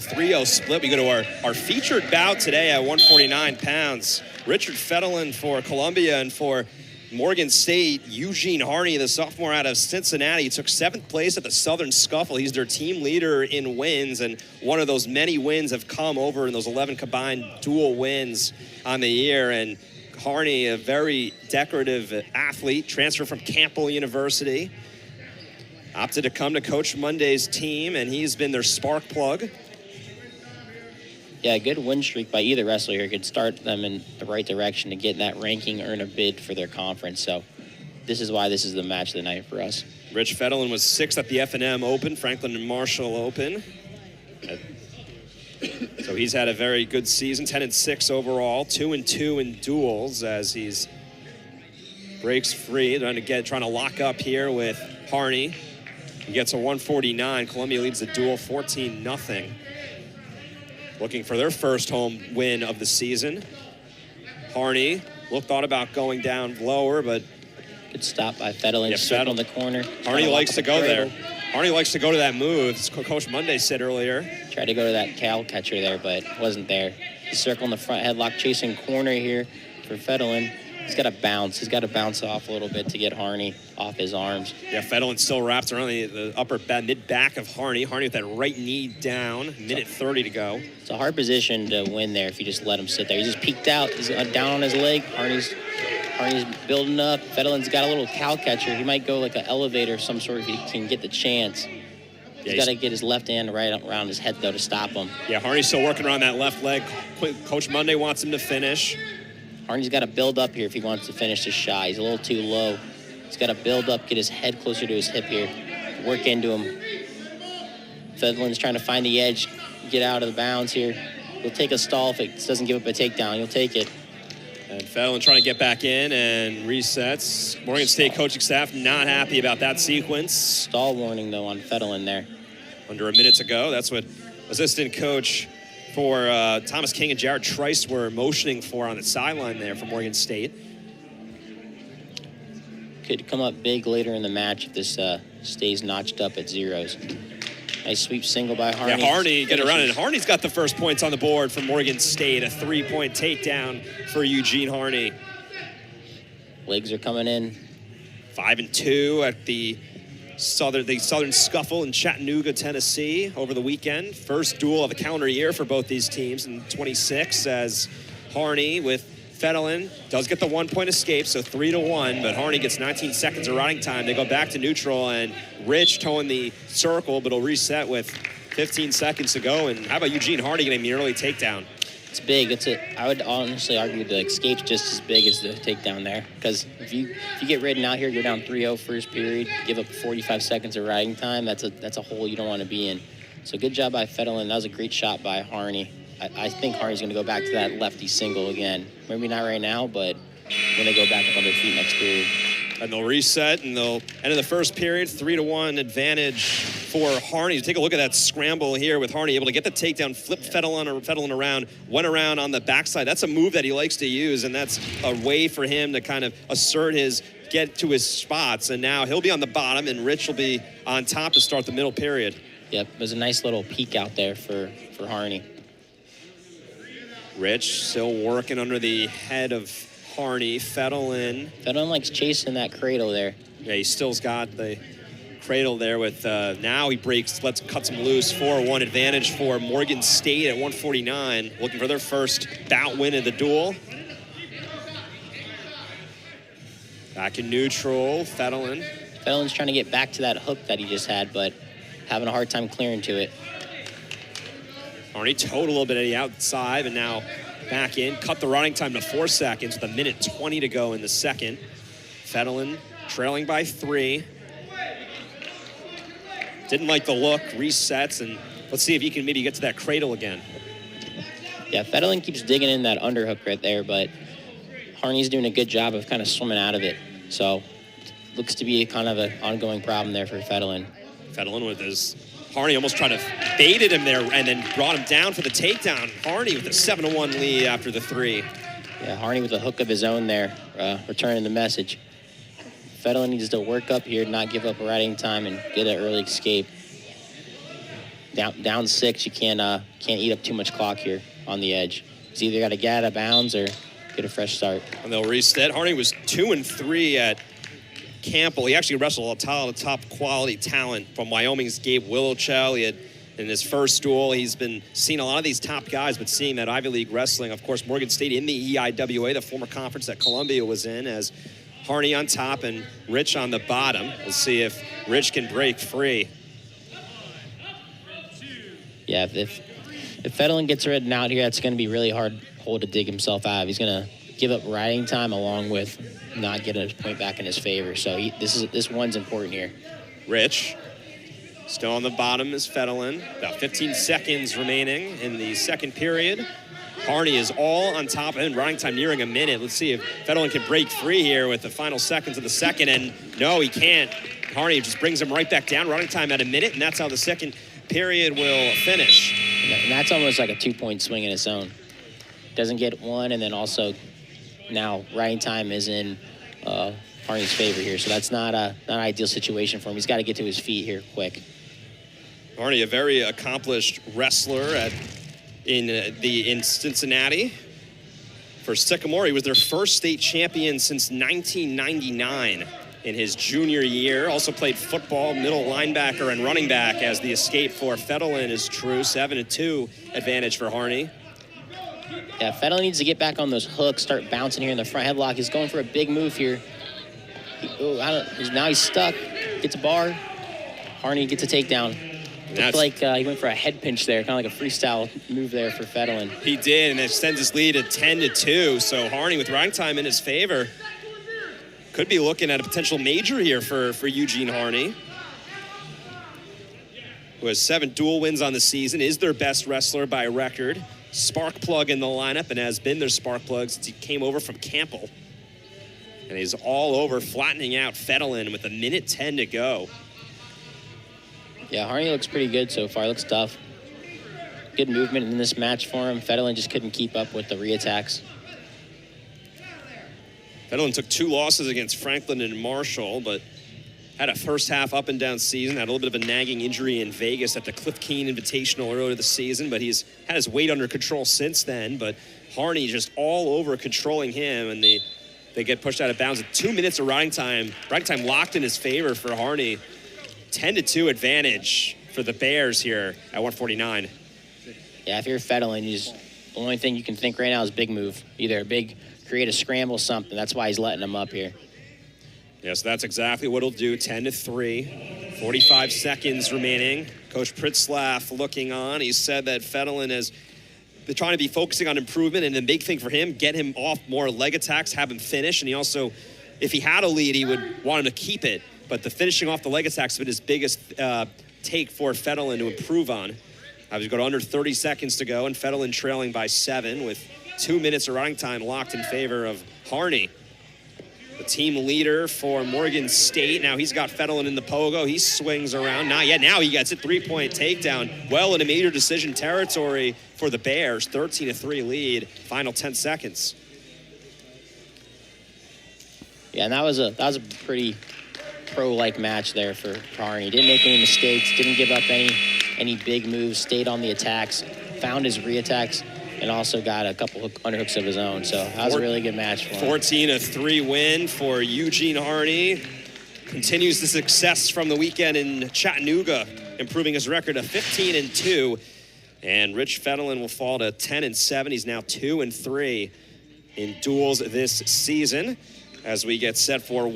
3-0 split. We go to our featured bout today at 149 pounds. Richard Fedalen for Columbia, and for Morgan State, Eugene Harney, the sophomore out of Cincinnati. He took 7th place at the Southern Scuffle. He's their team leader in wins, and one of those many wins have come over in those 11 combined dual wins on the year. And Harney, a very decorative athlete, transferred from Campbell University, opted to come to Coach Monday's team, and he's been their spark plug. Yeah, a good win streak by either wrestler here could start them in the right direction to get in that ranking, earn a bid for their conference. So this is why this is the match of the night for us. Rich Fedalen was 6th at the F&M Open, Franklin and Marshall Open. So he's had a very good season, 10-6 overall, 2-2 in duels as he's breaks free, trying to lock up here with Harney. He gets a 149. Columbia leads the duel 14-0. Looking for their first home win of the season. Harney thought about going down lower, but good stop by Fedalen. Yeah, Fedalen in the corner. Harney likes to go there. Harney likes to go to that move, as Coach Monday said earlier. Tried to go to that cow catcher there, but wasn't there. Circle in the front headlock, chasing corner here for Fedalen. He's got to bounce. He's got to bounce off a little bit to get Harney off his arms. Yeah, Fedalen still wrapped around the upper mid-back of Harney. Harney with that right knee down, minute 30 to go. It's a hard position to win there if you just let him sit there. He's just peeked out. He's down on his leg. Harney's building up. Fedelin's got a little cow catcher. He might go like an elevator of some sort if he can get the chance. He's got to get his left hand right around his head, though, to stop him. Yeah, Harney's still working around that left leg. Coach Monday wants him to finish. Harney's got to build up here if he wants to finish this shot. He's a little too low. He's got to build up, get his head closer to his hip here, work into him. Fedelin's trying to find the edge, get out of the bounds here. He'll take a stall if it doesn't give up a takedown. He'll take it. And Fedalen trying to get back in and resets. Morgan State coaching staff not happy about that sequence. Stall warning, though, on Fedalen there. Under a minute to go. That's what assistant coach for Thomas King and Jared Trice were motioning for on the sideline there for Morgan State. Could come up big later in the match if this stays notched up at zeros. Nice sweep single by Harney. Yeah, Harney get around, and Harney's got the first points on the board for Morgan State. A 3-point takedown for Eugene Harney. Legs are coming in. 5-2 at the Southern Scuffle in Chattanooga, Tennessee over the weekend. First duel of the calendar year for both these teams in 26, as Harney with Fedalen does get the 1-point escape, so 3-1, but Harney gets 19 seconds of riding time. They go back to neutral, and Rich towing the circle, but he'll reset with 15 seconds to go. And how about Eugene Harney getting the early takedown? It's big. I would honestly argue the escape's just as big as the takedown there, because if you get ridden out here, go down 3-0 first period, give up 45 seconds of riding time, that's a hole you don't want to be in. So good job by Fedalen. That was a great shot by Harney. I think Harney's going to go back to that lefty single again. Maybe not right now, but when they go back up on their feet next period. And they'll reset, and they'll end of the first period, 3-1 advantage for Harney. Take a look at that scramble here with Harney, able to get the takedown, flip Fedalen around, went around on the backside. That's a move that he likes to use, and that's a way for him to kind of get to his spots. And now he'll be on the bottom, and Rich will be on top to start the middle period. Yep, there's a nice little peek out there for Harney. Rich still working under the head of Harney. Fedalen likes chasing that cradle there. Yeah, he still's got the cradle there with, now he cuts him loose. 4-1 advantage for Morgan State at 149, looking for their first bout win in the duel. Back in neutral, Fedelin's trying to get back to that hook that he just had, but having a hard time clearing to it. Harney towed a little bit at the outside, and now back in. Cut the running time to 4 seconds with 1:20 to go in the second. Fedalen trailing by 3. Didn't like the look, resets, and let's see if he can maybe get to that cradle again. Yeah, Fedalen keeps digging in that underhook right there, but Harney's doing a good job of kind of swimming out of it. So looks to be kind of an ongoing problem there for Fedalen. Fedalen with his... Harney almost tried to baited him there and then brought him down for the takedown. Harney with a 7-1 lead after the 3. Yeah, Harney with a hook of his own there, returning the message. Fedalen needs to work up here, not give up riding time, and get an early escape. down 6, you can't eat up too much clock here on the edge. It's either got to get out of bounds or get a fresh start. And they'll reset. Harney was 2-3 at Campbell. He actually wrestled a lot of top quality talent from Wyoming's Gabe Willochel. He had, in his first duel, he's been seeing a lot of these top guys, but seeing that Ivy League wrestling. Of course, Morgan State in the EIWA, the former conference that Columbia was in, as Harney on top and Rich on the bottom. We'll see if Rich can break free. Yeah, if Fedalen gets ridden out here, that's going to be really hard hole to dig himself out of. He's going to give up riding time along with not getting a point back in his favor. So this one's important here. Rich still on the bottom is Fedalen. About 15 seconds remaining in the second period. Harney is all on top of him, riding time nearing a minute. Let's see if Fedalen can break free here with the final seconds of the second. And no, he can't. Harney just brings him right back down, running time at a minute, and that's how the second period will finish. And that's almost like a 2-point swing in its own. Doesn't get one, and then also now riding time is in Harney's favor here. So that's not an ideal situation for him. He's got to get to his feet here quick. Harney, a very accomplished wrestler in Cincinnati. For Sycamore, he was their first state champion since 1999 in his junior year. Also played football, middle linebacker, and running back as the escape for Fedalen is true. 7-2 advantage for Harney. Yeah, Fedalen needs to get back on those hooks, start bouncing here in the front headlock. He's going for a big move here. Now he's stuck. Gets a bar. Harney gets a takedown. Looks like he went for a head pinch there, kind of like a freestyle move there for Fedalen. He did, and it extends his lead to 10-2. So Harney, with riding time in his favor, could be looking at a potential major here for Eugene Harney, who has 7 dual wins on the season, is their best wrestler by record. Spark plug in the lineup and has been their spark plug since he came over from Campbell. And he's all over, flattening out Fedalen with 1:10 to go. Yeah, Harney looks pretty good so far. Looks tough. Good movement in this match for him. Fedalen just couldn't keep up with the reattacks. Fedalen took 2 losses against Franklin and Marshall, but had a first half up and down season. Had a little bit of a nagging injury in Vegas at the Cliff Keen Invitational earlier this season, but he's had his weight under control since then. But Harney just all over controlling him, and they get pushed out of bounds. 2 minutes of riding time. Riding time locked in his favor for Harney. 10-2 advantage for the Bears here at 149. Yeah, if you're Fedalen, the only thing you can think right now is big move. Either a big, create a scramble, something. That's why he's letting him up here. Yes, that's exactly what he'll do. 10-3, 45 seconds remaining. Coach Pritzlaff looking on. He said that Fedalen has been trying to be focusing on improvement, and the big thing for him, get him off more leg attacks, have him finish. And he also, if he had a lead, he would want him to keep it. But the finishing off the leg attacks has been his biggest take for Fedalen to improve on. We've got under 30 seconds to go, and Fedalen trailing by 7 with 2 minutes of riding time locked in favor of Harney. The team leader for Morgan State. Now he's got Fedalen in the pogo. He swings around. Not yet. Now he gets a 3-point takedown. Well in a major decision territory for the Bears. 13-3 lead. Final 10 seconds. Yeah, and that was a pretty pro-like match there for Harney. Didn't make any mistakes. Didn't give up any big moves. Stayed on the attacks. Found his re-attacks. And also got a couple underhooks of his own. So that was a really good match for him. 14-3 win for Eugene Harney. Continues the success from the weekend in Chattanooga, improving his record to 15-2. And Rich Fedalen will fall to 10-7. He's now 2-3 in duels this season as we get set for